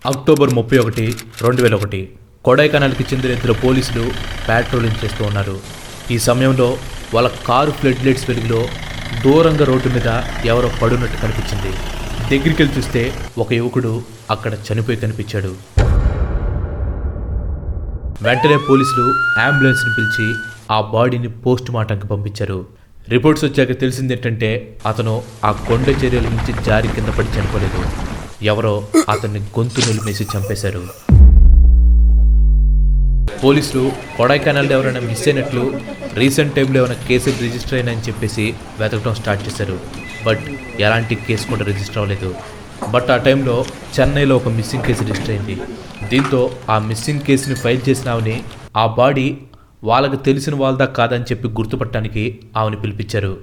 October 31, 2001 కొడైకెనాల్కి చెందిన ఇద్దరు పోలీసులు ప్యాట్రోలింగ్ చేస్తూ ఉన్నారు. ఈ సమయంలో వాళ్ళ కారు ఫ్లడ్ లైట్స్ వెలుగులో దూరంగా రోడ్డు మీద ఎవరో పడున్నట్టు కనిపించింది. దగ్గరికి వెళ్ళి చూస్తే ఒక యువకుడు అక్కడ చనిపోయి కనిపించాడు. వెంటనే పోలీసులు అంబులెన్స్ని పిలిచి ఆ బాడీని పోస్ట్ మార్టంకి పంపించారు. రిపోర్ట్స్ వచ్చాక తెలిసింది ఏంటంటే అతను ఆ కొండ చర్యల నుంచి జారి కింద పడి చనిపోలేదు. ఎవరో అతన్ని గొంతు నిలిమేసి చంపేశారు. పోలీసులు కొడైకెనాల్ ఎవరైనా మిస్ అయినట్లు రీసెంట్ టైంలో ఏమైనా కేసులు రిజిస్టర్ అయినాయని చెప్పేసి వెతకడం స్టార్ట్ చేశారు. బట్ ఎలాంటి కేసు కూడా రిజిస్టర్ అవ్వలేదు. బట్ ఆ టైంలో చెన్నైలో ఒక మిస్సింగ్ కేసు రిజిస్టర్ అయింది. దీంతో ఆ మిస్సింగ్ కేసుని ఫైల్ చేసినామని ఆ బాడీ వాళ్ళకి తెలిసిన వాళ్ళదా కాదని చెప్పి గుర్తుపట్టడానికి ఆమెను పిలిపించారు.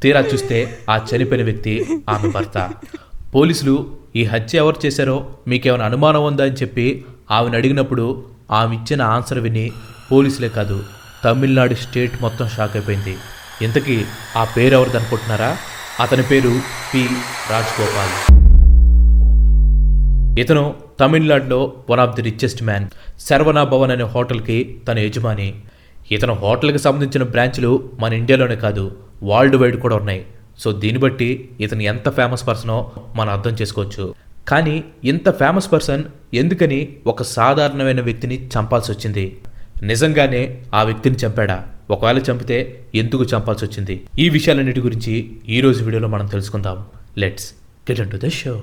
తీరా చూస్తే ఆ చనిపోయిన వ్యక్తి ఆమె భర్త. పోలీసులు ఈ హత్య ఎవరు చేశారో మీకేమైనా అనుమానం ఉందా అని చెప్పి ఆమెను అడిగినప్పుడు ఆమె ఇచ్చిన ఆన్సర్ విని పోలీసులే కాదు తమిళనాడు స్టేట్ మొత్తం షాక్ అయిపోయింది. ఇంతకీ ఆ పేరు ఎవరిది అనుకుంటున్నారా? అతని పేరు పి. రాజగోపాల్. ఇతను తమిళనాడులో one of the richest man. Saravana Bhavan అనే హోటల్కి తన యజమాని. ఇతను హోటల్కి సంబంధించిన బ్రాంచ్లు మన ఇండియాలోనే కాదు వరల్డ్ వైడ్ కూడా ఉన్నాయి. సో దీన్ని బట్టి ఇతను ఎంత ఫేమస్ పర్సనో మనం అర్థం చేసుకోవచ్చు. కానీ ఇంత ఫేమస్ పర్సన్ ఎందుకని ఒక సాధారణమైన వ్యక్తిని చంపాల్సి వచ్చింది? నిజంగానే ఆ వ్యక్తిని చంపాడా? ఒకవేళ చంపితే ఎందుకు చంపాల్సి వచ్చింది? ఈ విషయాలన్నిటి గురించి ఈరోజు వీడియోలో మనం తెలుసుకుందాం. Let's get into the show.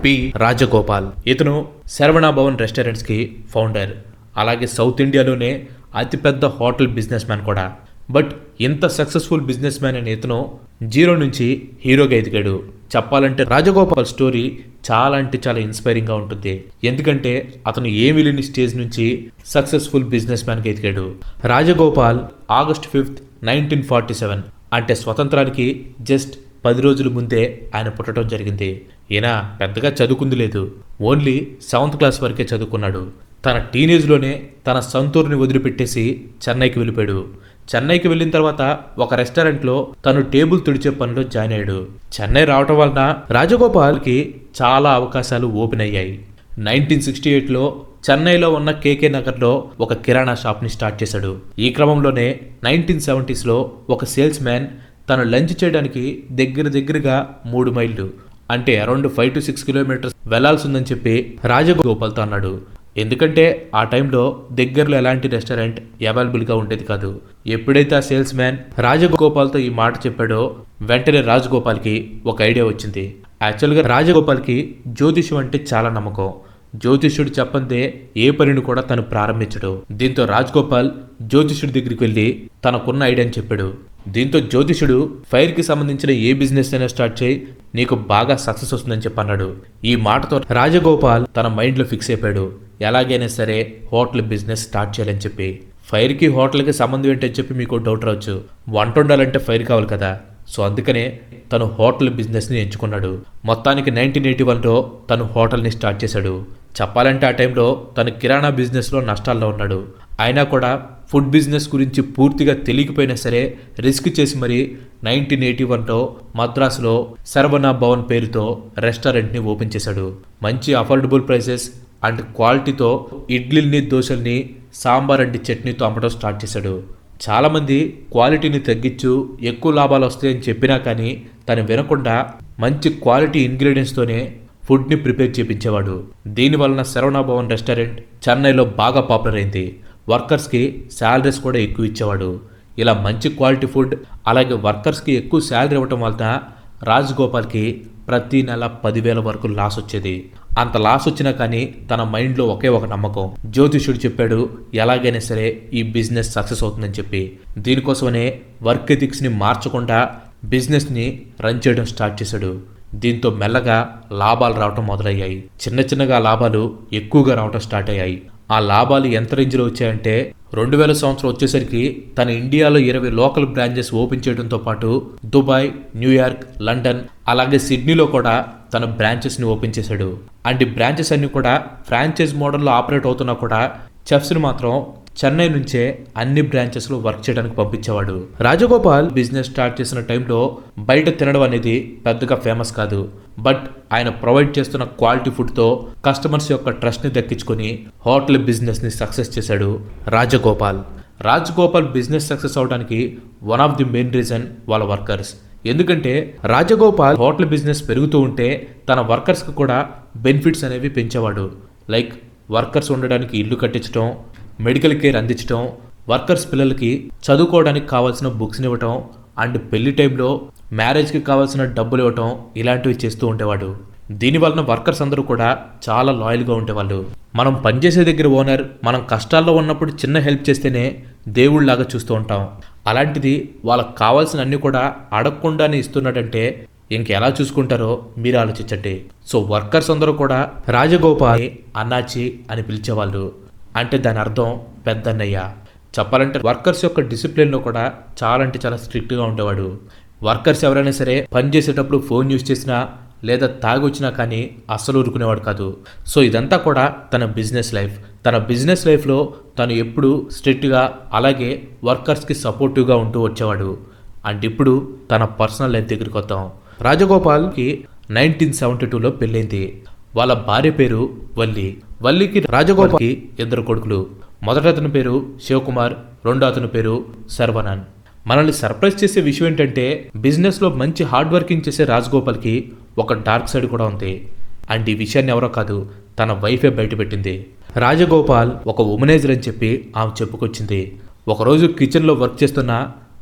P. Rajagopal. ఇతను శరవణ భవన్ రెస్టారెంట్స్కి ఫౌండర్. అలాగే సౌత్ ఇండియాలోనే అతిపెద్ద హోటల్ బిజినెస్ మ్యాన్ కూడా. బట్ ఇంత సక్సెస్ఫుల్ బిజినెస్ మ్యాన్ అనే ఇతను జీరో నుంచి హీరోగా ఎదిగాడు. చెప్పాలంటే రాజగోపాల్ స్టోరీ చాలా అంటే చాలా ఇన్స్పైరింగ్గా ఉంటుంది. ఎందుకంటే అతను ఏమీ లేని స్టేజ్ నుంచి సక్సెస్ఫుల్ బిజినెస్ మ్యాన్గా ఎదిగాడు. రాజగోపాల్ August 5, 1947 అంటే స్వతంత్రానికి జస్ట్ 10 రోజుల ముందే ఆయన పుట్టడం జరిగింది. ఈయన పెద్దగా చదువుకుంది లేదు. ఓన్లీ 7th క్లాస్ వరకే చదువుకున్నాడు. తన టీనేజ్లోనే తన సొంతూరుని వదిలిపెట్టేసి చెన్నైకి వెళ్ళిపోయాడు. చెన్నైకి వెళ్ళిన తర్వాత ఒక రెస్టారెంట్లో తను టేబుల్ తుడిచే పనిలో జాయిన్ అయ్యాడు. చెన్నై రావటం వలన రాజగోపాల్కి చాలా అవకాశాలు ఓపెన్ అయ్యాయి. 1968లో చెన్నైలో ఉన్న కేకే నగర్లో ఒక కిరాణా షాప్ని స్టార్ట్ చేశాడు. ఈ క్రమంలోనే 1970sలో ఒక సేల్స్ మ్యాన్ తను లంచ్ చేయడానికి దగ్గరగా 3 మైళ్ళు అంటే అరౌండ్ 5 to 6 కిలోమీటర్స్ వెళ్లాల్సి ఉందని చెప్పి రాజగోపాల్తో అన్నాడు. ఎందుకంటే ఆ టైంలో దగ్గరలో ఎలాంటి రెస్టారెంట్ అవైలబుల్గా ఉండేది కాదు. ఎప్పుడైతే ఆ సేల్స్ మ్యాన్ రాజగోపాల్తో ఈ మాట చెప్పాడో వెంటనే రాజగోపాల్కి ఒక ఐడియా వచ్చింది. యాక్చువల్గా రాజగోపాల్కి జ్యోతిష్యం అంటే చాలా నమ్మకం. జ్యోతిష్యుడు చెప్పందే ఏ పనిని కూడా తను ప్రారంభించడు. దీంతో రాజగోపాల్ జ్యోతిష్యుడి దగ్గరికి వెళ్ళి తనకున్న ఐడియాని చెప్పాడు. దీంతో జ్యోతిష్యుడు ఫైర్కి సంబంధించిన ఏ బిజినెస్ అయినా స్టార్ట్ చేయి, నీకు బాగా సక్సెస్ వస్తుందని చెప్పి అన్నాడు. ఈ మాటతో రాజగోపాల్ తన మైండ్లో ఫిక్స్ అయిపోయాడు. ఎలాగైనా సరే హోటల్ బిజినెస్ స్టార్ట్ చేయాలని చెప్పి. ఫైర్కి హోటల్కి సంబంధం ఏంటని చెప్పి మీకు డౌట్ రావచ్చు. వంట వండాలంటే ఫైర్ కావాలి కదా. సో అందుకనే తను హోటల్ బిజినెస్ని ఎంచుకున్నాడు. మొత్తానికి 1981లో తను హోటల్ని స్టార్ట్ చేశాడు. చెప్పాలంటే ఆ టైంలో తను కిరాణా బిజినెస్లో నష్టాల్లో ఉన్నాడు. అయినా కూడా ఫుడ్ బిజినెస్ గురించి పూర్తిగా తెలియకపోయినా సరే రిస్క్ చేసి మరి 1981లో మద్రాసులో శరవణ భవన్ పేరుతో రెస్టారెంట్ని ఓపెన్ చేశాడు. మంచి అఫోర్డబుల్ ప్రైసెస్ అండ్ క్వాలిటీతో ఇడ్లీల్ని, దోశల్ని, సాంబార్ అండ్ చట్నీతో అమ్మడం స్టార్ట్ చేశాడు. చాలామంది క్వాలిటీని తగ్గించు ఎక్కువ లాభాలు వస్తాయని చెప్పినా కానీ తను వినకుండా మంచి క్వాలిటీ ఇంగ్రీడియంట్స్తోనే ఫుడ్ని ప్రిపేర్ చేయించేవాడు. దీనివలన శరవణ భవన్ రెస్టారెంట్ చెన్నైలో బాగా పాపులర్ అయింది. వర్కర్స్కి శాలరీస్ కూడా ఎక్కువ ఇచ్చేవాడు. ఇలా మంచి క్వాలిటీ ఫుడ్ అలాగే వర్కర్స్కి ఎక్కువ శాలరీ ఇవ్వటం వలన రాజగోపాల్కి ప్రతి నెల 10,000 వరకు లాస్ వచ్చేది. అంత లాస్ వచ్చినా కానీ తన మైండ్లో ఒకే ఒక నమ్మకం. జ్యోతిష్యుడు చెప్పాడు ఎలాగైనా సరే ఈ బిజినెస్ సక్సెస్ అవుతుందని చెప్పి. దీనికోసమనే వర్క్ ఎథిక్స్ని మార్చకుండా బిజినెస్ని రన్ చేయడం స్టార్ట్ చేశాడు. దీంతో మెల్లగా లాభాలు రావటం మొదలయ్యాయి. చిన్నగా లాభాలు ఎక్కువగా రావటం స్టార్ట్ అయ్యాయి. ఆ లాభాలు ఎంత రేంజ్లో వచ్చాయంటే 2000 సంవత్సరం వచ్చేసరికి తన ఇండియాలో 20 లోకల్ బ్రాంచెస్ ఓపెన్ చేయడంతో పాటు దుబాయ్, న్యూయార్క్, లండన్ అలాగే సిడ్నీలో కూడా తన బ్రాంచెస్ని ఓపెన్ చేశాడు. అండ్ ఈ బ్రాంచెస్ అన్ని కూడా ఫ్రాంచైజ్ మోడల్లో ఆపరేట్ అవుతున్నా కూడా చెఫ్స్ని మాత్రం చెన్నై నుంచే అన్ని బ్రాంచెస్ లో వర్క్ చేయడానికి పంపించేవాడు. రాజగోపాల్ బిజినెస్ స్టార్ట్ చేసిన టైంలో బయట తినడం అనేది పెద్దగా ఫేమస్ కాదు. బట్ ఆయన ప్రొవైడ్ చేస్తున్న క్వాలిటీ ఫుడ్ తో కస్టమర్స్ యొక్క ట్రస్ట్ ని దక్కించుకొని హోటల్ బిజినెస్ ని సక్సెస్ చేశాడు రాజగోపాల్ బిజినెస్ సక్సెస్ అవడానికి one of the main reason వాళ్ళ వర్కర్స్. ఎందుకంటే రాజగోపాల్ హోటల్ బిజినెస్ పెరుగుతూ ఉంటే తన వర్కర్స్కి కూడా బెనిఫిట్స్ అనేవి పెంచేవాడు. లైక్ వర్కర్స్ ఉండడానికి ఇల్లు కట్టించడం, మెడికల్ కేర్ అందించడం, వర్కర్స్ పిల్లలకి చదువుకోవడానికి కావాల్సిన బుక్స్ని ఇవ్వటం, అండ్ పెళ్లి టైంలో మ్యారేజ్కి కావాల్సిన డబ్బులు ఇవ్వటం, ఇలాంటివి చేస్తూ ఉండేవాడు. దీనివలన వర్కర్స్ అందరూ కూడా చాలా లాయల్గా ఉండేవాళ్ళు. మనం పనిచేసే దగ్గర ఓనర్ మనం కష్టాల్లో ఉన్నప్పుడు చిన్న హెల్ప్ చేస్తేనే దేవుళ్ళలాగా చూస్తూ ఉంటాం. అలాంటిది వాళ్ళకి కావాల్సిన అన్ని కూడా అడగకుండానే ఇస్తున్నాడంటే ఇంకెలా చూసుకుంటారో మీరు ఆలోచించండి. సో వర్కర్స్ అందరూ కూడా రాజగోపాల్ అన్నాచి అని పిలిచేవాళ్ళు. అంటే దాని అర్థం పెద్దన్నయ్య. చెప్పాలంటే వర్కర్స్ యొక్క డిసిప్లిన్లో కూడా చాలా అంటే చాలా స్ట్రిక్ట్గా ఉండేవాడు. వర్కర్స్ ఎవరైనా సరే పని చేసేటప్పుడు ఫోన్ యూజ్ చేసినా లేదా తాగి వచ్చినా కానీ అస్సలు ఊరుకునేవాడు కాదు. సో ఇదంతా కూడా తన బిజినెస్ లైఫ్లో తను ఎప్పుడు స్ట్రిక్ట్గా అలాగే వర్కర్స్కి సపోర్టివ్గా ఉంటూ వచ్చేవాడు. అండ్ ఇప్పుడు తన పర్సనల్ లైఫ్ దగ్గరికి వద్దాం. రాజగోపాల్కి 1972లో పెళ్ళైంది. వాళ్ళ భార్య పేరు వల్లికి రాజగోపాల్కి 2 కొడుకులు. మొదట అతని పేరు శివకుమార్, రెండో అతని పేరు శర్వణన్. మనల్ని సర్ప్రైజ్ చేసే విషయం ఏంటంటే బిజినెస్లో మంచి హార్డ్ వర్కింగ్ చేసే రాజగోపాల్కి ఒక డార్క్ సైడ్ కూడా ఉంది. అండ్ ఈ విషయాన్ని ఎవరో కాదు తన వైఫే బయటపెట్టింది. రాజగోపాల్ ఒక ఉమనైజర్ అని చెప్పి ఆమె చెప్పుకొచ్చింది. ఒకరోజు కిచెన్లో వర్క్ చేస్తున్న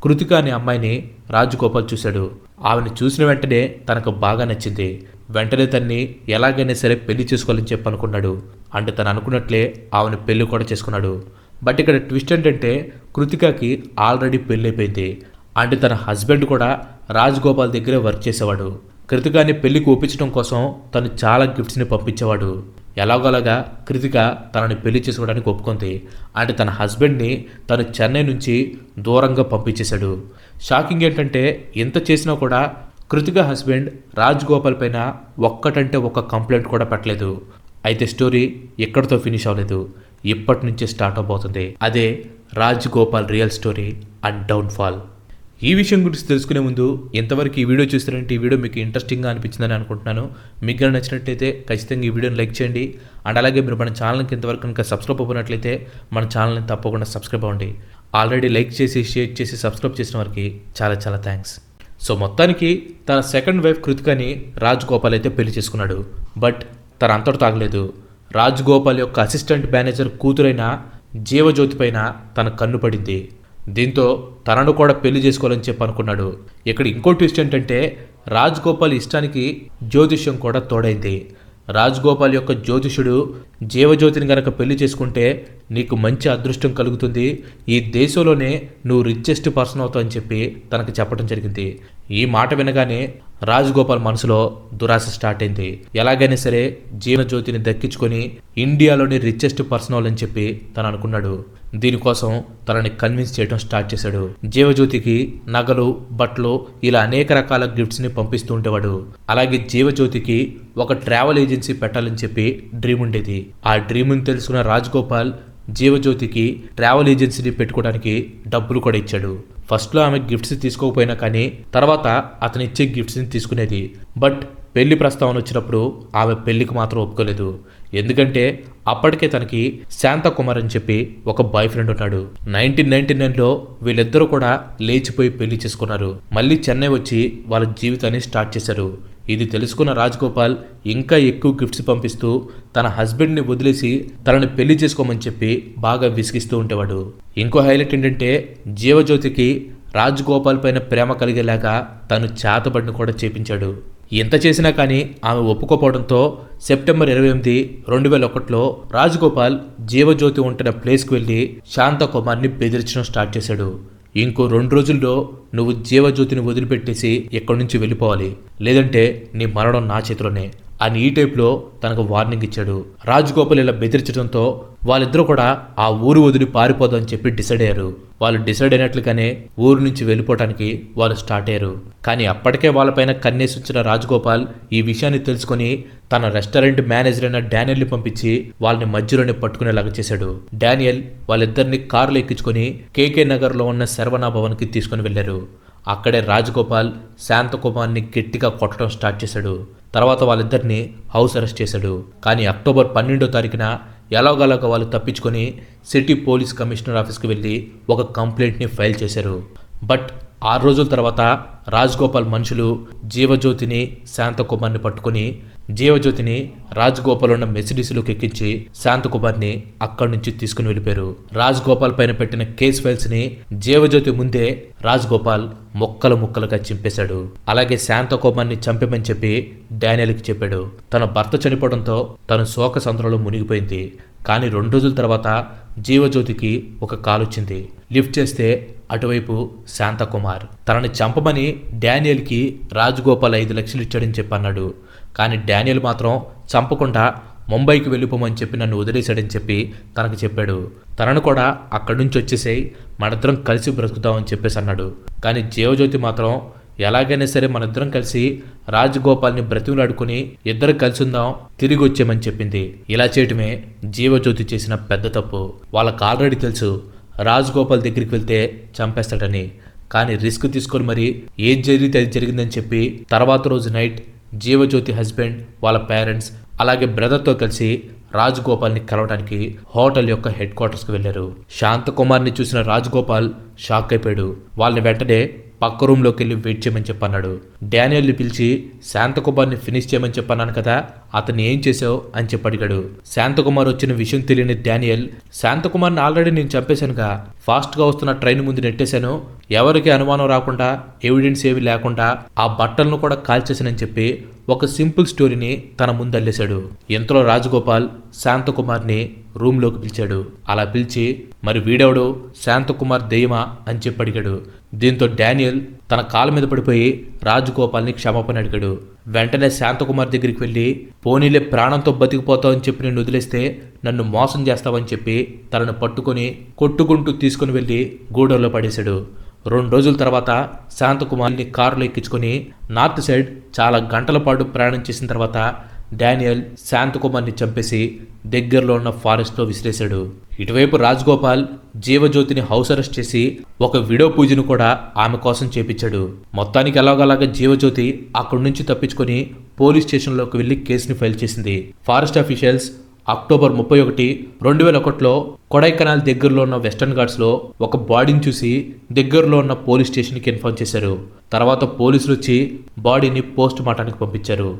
కృతిక అనే అమ్మాయిని రాజగోపాల్ చూశాడు. ఆమెను చూసిన వెంటనే తనకు బాగా నచ్చింది. వెంటనే తన్ని ఎలాగైనా సరే పెళ్లి చేసుకోవాలని చెప్పి అనుకున్నాడు. అంటే తను అనుకున్నట్లే ఆమెను పెళ్లి కూడా చేసుకున్నాడు. బట్ ఇక్కడ ట్విస్ట్ ఏంటంటే కృతికకి ఆల్రెడీ పెళ్ళైపోయింది. అంటే తన హస్బెండ్ కూడా రాజగోపాల్ దగ్గరే వర్క్ చేసేవాడు. కృతికాని పెళ్లికి ఒప్పించడం కోసం తను చాలా గిఫ్ట్స్ని పంపించేవాడు. ఎలాగోలాగా కృతిక తనని పెళ్లి చేసుకోవడానికి ఒప్పుకుంది. అంటే తన హస్బెండ్ని తను చెన్నై నుంచి దూరంగా పంపించేశాడు. షాకింగ్ ఏంటంటే ఇంత చేసినా కూడా కృతిక హస్బెండ్ రాజగోపాల్ పైన ఒక్కటంటే ఒక్క కంప్లైంట్ కూడా పెట్టలేదు. అయితే స్టోరీ ఎక్కడితో ఫినిష్ అవ్వలేదు, ఇప్పటి నుంచే స్టార్ట్ అవబోతుంది. అదే Rajagopal real story and downfall. ఈ విషయం గురించి తెలుసుకునే ముందు ఇంతవరకు ఈ వీడియో చూస్తారంటే ఈ వీడియో మీకు ఇంట్రెస్టింగ్గా అనిపించిందని అనుకుంటున్నాను. మీకు కానీ నచ్చినట్లయితే ఖచ్చితంగా ఈ వీడియోని లైక్ చేయండి. అండ్ అలాగే మీరు మన ఛానల్కి ఇంతవరకు కనుక సబ్స్క్రైబ్ అవ్వనట్లయితే మన ఛానల్ని తప్పకుండా సబ్స్క్రైబ్ అవ్వండి. ఆల్రెడీ లైక్ చేసి షేర్ చేసి సబ్స్క్రైబ్ చేసిన వారికి చాలా చాలా థ్యాంక్స్. సో మొత్తానికి తన సెకండ్ వైఫ్ కృతికని రాజగోపాల్ అయితే పెళ్లి చేసుకున్నాడు. బట్ తన అంతటితో ఆగలేదు. రాజగోపాల్ యొక్క అసిస్టెంట్ మేనేజర్ కూతురైన జీవజ్యోతి పైన తన కన్ను పడింది. దీంతో తనను కూడా పెళ్లి చేసుకోవాలని చెప్పి అనుకున్నాడు. ఇక్కడ ఇంకో ట్విస్ట్ ఏంటంటే రాజగోపాల్ ఇష్టానికి జ్యోతిష్యం కూడా తోడైంది. రాజగోపాల్ యొక్క జ్యోతిషుడు జీవజ్యోతిని గనక పెళ్లి చేసుకుంటే నీకు మంచి అదృష్టం కలుగుతుంది, ఈ దేశంలోనే నువ్వు రిచెస్ట్ పర్సన్ అవుతావు అని చెప్పి తనకు చెప్పడం జరిగింది. ఈ మాట వినగానే రాజగోపాల్ మనసులో దురాశ స్టార్ట్ అయింది. ఎలాగైనా సరే జీవజ్యోతిని దక్కించుకొని ఇండియాలోని రిచెస్ట్ పర్సన్ అవ్వాలని చెప్పి తను అనుకున్నాడు. దీనికోసం తనని కన్విన్స్ చేయడం స్టార్ట్ చేశాడు. జీవజ్యోతికి నగలు, బట్టలు ఇలా అనేక రకాల గిఫ్ట్స్ని పంపిస్తూ ఉండేవాడు. అలాగే జీవజ్యోతికి ఒక ట్రావెల్ ఏజెన్సీ పెట్టాలని చెప్పి డ్రీమ్ ఉండేది. ఆ డ్రీమ్ని తెలుసుకున్న రాజగోపాల్ జీవజ్యోతికి ట్రావెల్ ఏజెన్సీని పెట్టుకోవడానికి డబ్బులు కూడా ఇచ్చాడు. ఫస్ట్లో ఆమె గిఫ్ట్స్ తీసుకోకపోయినా కానీ తర్వాత అతను ఇచ్చే గిఫ్ట్స్ని తీసుకునేది. బట్ పెళ్లి ప్రస్తావన వచ్చినప్పుడు ఆమె పెళ్లికి మాత్రం ఒప్పుకోలేదు. ఎందుకంటే అప్పటికే తనకి శాంతకుమార్ అని చెప్పి ఒక బాయ్ ఫ్రెండ్ ఉన్నాడు. 1999లో వీళ్ళిద్దరూ కూడా లేచిపోయి పెళ్లి చేసుకున్నారు. మళ్ళీ చెన్నై వచ్చి వాళ్ళ జీవితాన్ని స్టార్ట్ చేశారు. ఇది తెలుసుకున్న రాజగోపాల్ ఇంకా ఎక్కువ గిఫ్ట్స్ పంపిస్తూ తన హస్బెండ్ని వదిలేసి తనని పెళ్లి చేసుకోమని చెప్పి బాగా విసిగిస్తూ ఉండేవాడు. ఇంకో హైలైట్ ఏంటంటే జీవజ్యోతికి రాజగోపాల్ పైన ప్రేమ కలిగేలాగా తను చేతబడిని కూడా చేపించాడు. ఎంత చేసినా కానీ ఆమె ఒప్పుకోపోవడంతో సెప్టెంబర్ 28, 2001లో రాజగోపాల్ జీవజ్యోతి ఉంటున్న ప్లేస్కి వెళ్ళి శాంతకుమార్ని బెదిరించడం స్టార్ట్ చేశాడు. ఇంకో 2 రోజుల్లో నువ్వు జీవజ్యోతిని వదిలిపెట్టేసి ఇక్కడి నుంచి వెళ్ళిపోవాలి, లేదంటే నీ మరణం నా చేతిలోనే అని ఈ టైప్లో తనకు వార్నింగ్ ఇచ్చాడు. రాజగోపాల్ ఇలా బెదిరించడంతో వాళ్ళిద్దరూ కూడా ఆ ఊరు వదిలి పారిపోదామని చెప్పి డిసైడ్ అయ్యారు. వాళ్ళు డిసైడ్ అయినట్లుగానే ఊరు నుంచి వెళ్ళిపోవటానికి వాళ్ళు స్టార్ట్ అయ్యారు. కానీ అప్పటికే వాళ్ళపైన కన్నేసి వచ్చిన రాజగోపాల్ ఈ విషయాన్ని తెలుసుకుని తన రెస్టారెంట్ మేనేజర్ అయిన డానియల్ని పంపించి వాళ్ళని మధ్యలోనే పట్టుకునేలాగా చేశాడు. డానియల్ వాళ్ళిద్దరిని కారులో ఎక్కించుకొని కేకే నగర్లో ఉన్న శరవణ భవన్కి తీసుకుని వెళ్లారు. అక్కడే రాజగోపాల్ శాంతకుమార్ని గట్టిగా కొట్టడం స్టార్ట్ చేశాడు. తర్వాత వాళ్ళిద్దరిని హౌస్ అరెస్ట్ చేశాడు. కానీ అక్టోబర్ 12వ తారీఖున ఎలాగోలాగా వాళ్ళు తప్పించుకొని సిటీ పోలీస్ కమిషనర్ ఆఫీస్కి వెళ్ళి ఒక కంప్లైంట్ని ఫైల్ చేశారు. బట్ 6 రోజుల తర్వాత రాజగోపాల్ మనుషులు జీవజ్యోతిని శాంతకుమార్ని పట్టుకుని జీవజ్యోతిని రాజగోపాల్ ఉన్న మెసిడీస్లోకి ఎక్కించి శాంతకుమార్ని అక్కడి నుంచి తీసుకుని వెళ్ళిపోయారు. రాజగోపాల్ పైన పెట్టిన కేస్ ఫైల్స్ ని జీవజ్యోతి ముందే రాజగోపాల్ ముక్కలు ముక్కలుగా చింపేశాడు. అలాగే శాంతకుమార్ని చంపేమని చెప్పి డానియల్కి చెప్పాడు. తన భర్త చనిపోవడంతో తను శోక సంద్రంలో మునిగిపోయింది. కానీ 2 రోజుల తర్వాత జీవజ్యోతికి ఒక కాల్ వచ్చింది. లిఫ్ట్ చేస్తే అటువైపు శాంతకుమార్. తనని చంపమని డానియల్కి రాజగోపాల్ 5 లక్షలు ఇచ్చాడని చెప్పన్నాడు. కానీ డానియల్ మాత్రం చంపకుండా ముంబైకి వెళ్ళిపోమని చెప్పి నన్ను వదిలేశాడని చెప్పి తనకు చెప్పాడు. తనను కూడా అక్కడి నుంచి వచ్చేసేయి, మనిద్దరం కలిసి బ్రతుకుతామని చెప్పేసి అన్నాడు. కానీ జీవజ్యోతి మాత్రం ఎలాగైనా సరే మనిద్దరం కలిసి రాజగోపాల్ని బ్రతిమలాడుకుని ఇద్దరు కలిసి ఉందాం, తిరిగి వచ్చామని చెప్పింది. ఇలా చేయటమే జీవజ్యోతి చేసిన పెద్ద తప్పు. వాళ్ళకు ఆల్రెడీ తెలుసు రాజగోపాల్ దగ్గరికి వెళ్తే చంపేస్తాడని. కానీ రిస్క్ తీసుకొని మరి ఏం జరిగితే అది జరిగిందని చెప్పి తర్వాత రోజు నైట్ జీవజ్యోతి హస్బెండ్, వాళ్ళ పేరెంట్స్ అలాగే బ్రదర్తో కలిసి రాజగోపాల్ని కలవడానికి హోటల్ యొక్క హెడ్ క్వార్టర్స్కి వెళ్లారు. శాంతకుమార్ని చూసిన రాజగోపాల్ షాక్ అయిపోయాడు. వాళ్ళని వెంటనే పక్క రూమ్లోకి వెళ్ళి వెయిట్ చేయమని చెప్పన్నాడు. డానియల్ని పిలిచి శాంతకుమార్ని ఫినిష్ చేయమని చెప్పన్నాను కదా, అతన్ని ఏం చేసావు అని చెప్పి అడిగాడు. శాంతకుమార్ వచ్చిన విషయం తెలియని డానియల్, శాంతకుమార్ని ఆల్రెడీ నేను చంపేశానుగా, ఫాస్ట్గా వస్తున్న ట్రైన్ ముందు నెట్టేశాను, ఎవరికి అనుమానం రాకుండా ఎవిడెన్స్ ఏవి లేకుండా ఆ బట్టలను కూడా కాల్చేశానని చెప్పి ఒక సింపుల్ స్టోరీని తన ముందు అల్లేశాడు. ఇంతలో రాజగోపాల్ శాంతకుమార్ని రూమ్లోకి పిలిచాడు. అలా పిలిచి మరి వీడెవడు, శాంతకుమార్ దెయ్యమా అని చెప్పి అడిగాడు. దీంతో డానియల్ తన కాళ్ళ మీద పడిపోయి రాజగోపాల్ని క్షమాపణ అడిగాడు. వెంటనే శాంతకుమార్ దగ్గరికి వెళ్ళి పోనీలే ప్రాణంతో బతికిపోతావు అని చెప్పి నేను వదిలేస్తే నన్ను మోసం చేస్తావని చెప్పి తనను పట్టుకొని కొట్టుకుంటూ తీసుకుని వెళ్ళి గూడెంలో పడేశాడు. 2 రోజుల తర్వాత శాంతకుమార్ని కారులో ఎక్కించుకొని నార్త్ సైడ్ చాలా గంటల పాటు ప్రయాణం చేసిన తర్వాత డానియల్ శాంతకుమార్ని చంపేసి దగ్గరలో ఉన్న ఫారెస్ట్లో విసిరేశాడు. ఇటువైపు రాజగోపాల్ జీవజ్యోతిని హౌస్ అరెస్ట్ చేసి ఒక విడో పూజను కూడా ఆమె కోసం చేపించాడు. మొత్తానికి ఎలాగోలాగా జీవజ్యోతి అక్కడి నుంచి తప్పించుకొని పోలీస్ స్టేషన్లోకి వెళ్లి కేసుని ఫైల్ చేసింది. ఫారెస్ట్ ఆఫీషియల్స్ అక్టోబర్ 31, 2001లో కొడైకెనాల్ దగ్గరలో ఉన్న వెస్టర్న్ ఘాట్స్లో ఒక బాడీని చూసి దగ్గరలో ఉన్న పోలీస్ స్టేషన్కి ఇన్ఫార్మ్ చేశారు. తర్వాత పోలీసులు వచ్చి బాడీని పోస్ట్ మార్టానికి పంపించారు.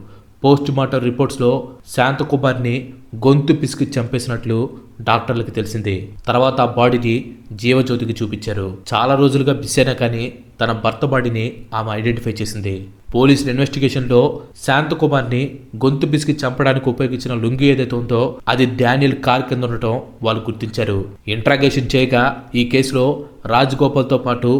పోస్ట్ మార్టం రిపోర్ట్స్లో శాంతకుమార్ని గొంతు పిసికి చంపేసినట్లు డాక్టర్లకు తెలిసింది. తర్వాత ఆ బాడీని జీవజ్యోతికి చూపించారు. చాలా రోజులుగా మిస్ అయినా కానీ తన భర్త బాడీని ఆమె ఐడెంటిఫై చేసింది. పోలీసుల ఇన్వెస్టిగేషన్లో శాంతకుమార్ని గొంతు పిసికి చంపడానికి ఉపయోగించిన లుంగి ఏదైతే ఉందో అది డానియల్ కార్ కింద ఉండటం వాళ్ళు గుర్తించారు. ఇంట్రాగేషన్ చేయగా ఈ కేసులో రాజగోపాల్తో పాటు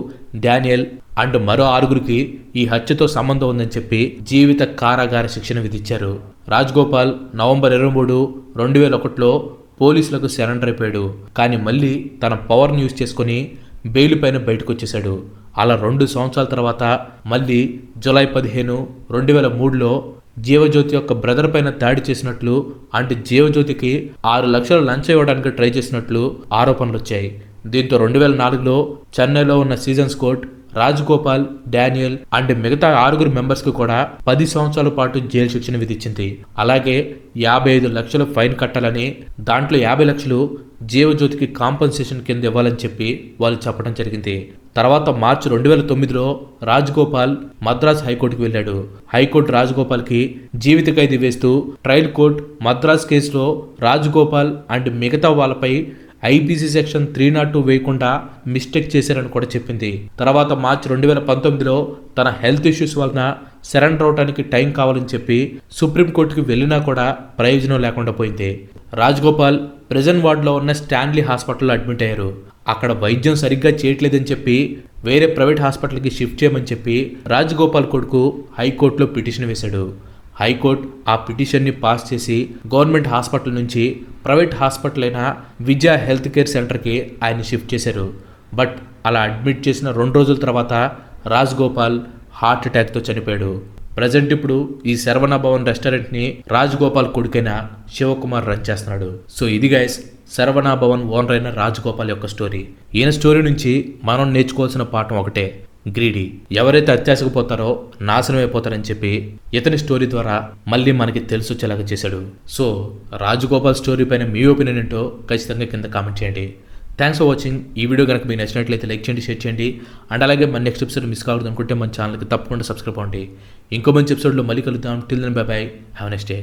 డానియల్ అండ్ మరో 6గురికి ఈ హత్యతో సంబంధం ఉందని చెప్పి జీవిత కారాగార శిక్షణ విధించారు. రాజగోపాల్ నవంబర్ 23, 2001లో పోలీసులకు సరెండర్ అయిపోయాడు. కానీ మళ్ళీ తన పవర్ని యూజ్ చేసుకుని బెయిల్ పైన బయటకు వచ్చేశాడు. అలా 2 సంవత్సరాల తర్వాత మళ్ళీ జూలై 15, 2003లో జీవజ్యోతి యొక్క బ్రదర్ పైన దాడి చేసినట్లు అంటే జీవజ్యోతికి 6 లక్షలు లంచం ఇవ్వడానికి ట్రై చేసినట్లు ఆరోపణలు వచ్చాయి. దీంతో 2004లో చెన్నైలో ఉన్న seasons court Rajagopal, Daniel and మిగతా 6గురు మెంబర్స్కి కూడా 10 సంవత్సరాల పాటు జైలు శిక్షణ విధించింది. అలాగే 55 లక్షలు ఫైన్ కట్టాలని, దాంట్లో 50 లక్షలు జీవజ్యోతికి కాంపన్సేషన్ కింద ఇవ్వాలని చెప్పి వాళ్ళు చెప్పడం జరిగింది. తర్వాత మార్చి 2009లో రాజగోపాల్ మద్రాస్ హైకోర్టుకు వెళ్ళాడు. హైకోర్టు రాజగోపాల్కి జీవిత ఖైదీ వేస్తూ ట్రయల్ కోర్ట్ మద్రాస్ కేసులో రాజగోపాల్ అండ్ మిగతా వాళ్ళపై ఐపీసీ సెక్షన్ 302 వేయకుండా మిస్టేక్ చేశారని కూడా చెప్పింది. తర్వాత మార్చి 2019లో తన హెల్త్ ఇష్యూస్ వలన సరెండర్ అవడానికి టైం కావాలని చెప్పి సుప్రీంకోర్టుకి వెళ్ళినా కూడా ప్రయోజనం లేకుండా పోయింది. రాజగోపాల్ ప్రెజెంట్ వార్డులో ఉన్న స్టాన్లీ హాస్పిటల్లో అడ్మిట్ అయ్యారు. అక్కడ వైద్యం సరిగ్గా చేయట్లేదని చెప్పి వేరే ప్రైవేట్ హాస్పిటల్కి షిఫ్ట్ చేయమని చెప్పి రాజగోపాల్ కొడుకు హైకోర్టులో పిటిషన్ వేశాడు. హైకోర్టు ఆ పిటిషన్ని పాస్ చేసి గవర్నమెంట్ హాస్పిటల్ నుంచి ప్రైవేట్ హాస్పిటల్ అయిన విజయ హెల్త్ కేర్ సెంటర్కి ఆయన షిఫ్ట్ చేశారు. బట్ అలా అడ్మిట్ చేసిన 2 రోజుల తర్వాత రాజగోపాల్ హార్ట్ అటాక్తో చనిపోయాడు. ప్రజెంట్ ఇప్పుడు ఈ శరవణ భవన్ రెస్టారెంట్ని రాజగోపాల్ కొడుకైన శివకుమార్ రన్ చేస్తున్నాడు. సో ఇది గైస్ శరవణ భవన్ ఓనర్ అయిన రాజగోపాల్ యొక్క స్టోరీ. ఈయన స్టోరీ నుంచి మనం నేర్చుకోవాల్సిన పాఠం ఒకటే, గ్రీడీ. ఎవరైతే అత్యాశకు పోతారో నాశనం అయిపోతారని చెప్పి ఇతని స్టోరీ ద్వారా మళ్ళీ మనకి తెలిసొచ్చేలాగా చేశాడు. సో రాజగోపాల్ స్టోరీ పైన మీ ఒపీనియన్ ఏంటో ఖచ్చితంగా కింద కామెంట్ చేయండి. Thanks for watching. ఈ వీడియో కనుక మీకు నచ్చినట్లయితే లైక్ చేయండి, షేర్ చేయండి. అండ్ అలాగే మన నెక్స్ట్ ఎపిసోడ్ మిస్ కావద్దు అనుకుంటే మన ఛానల్కి తప్పకుండా సబ్స్క్రైబ్ అవ్వండి. ఇంకో మంచి ఎపిసోడ్లో మళ్ళీ కలుద్దాం. Till then bye bye. Have next day.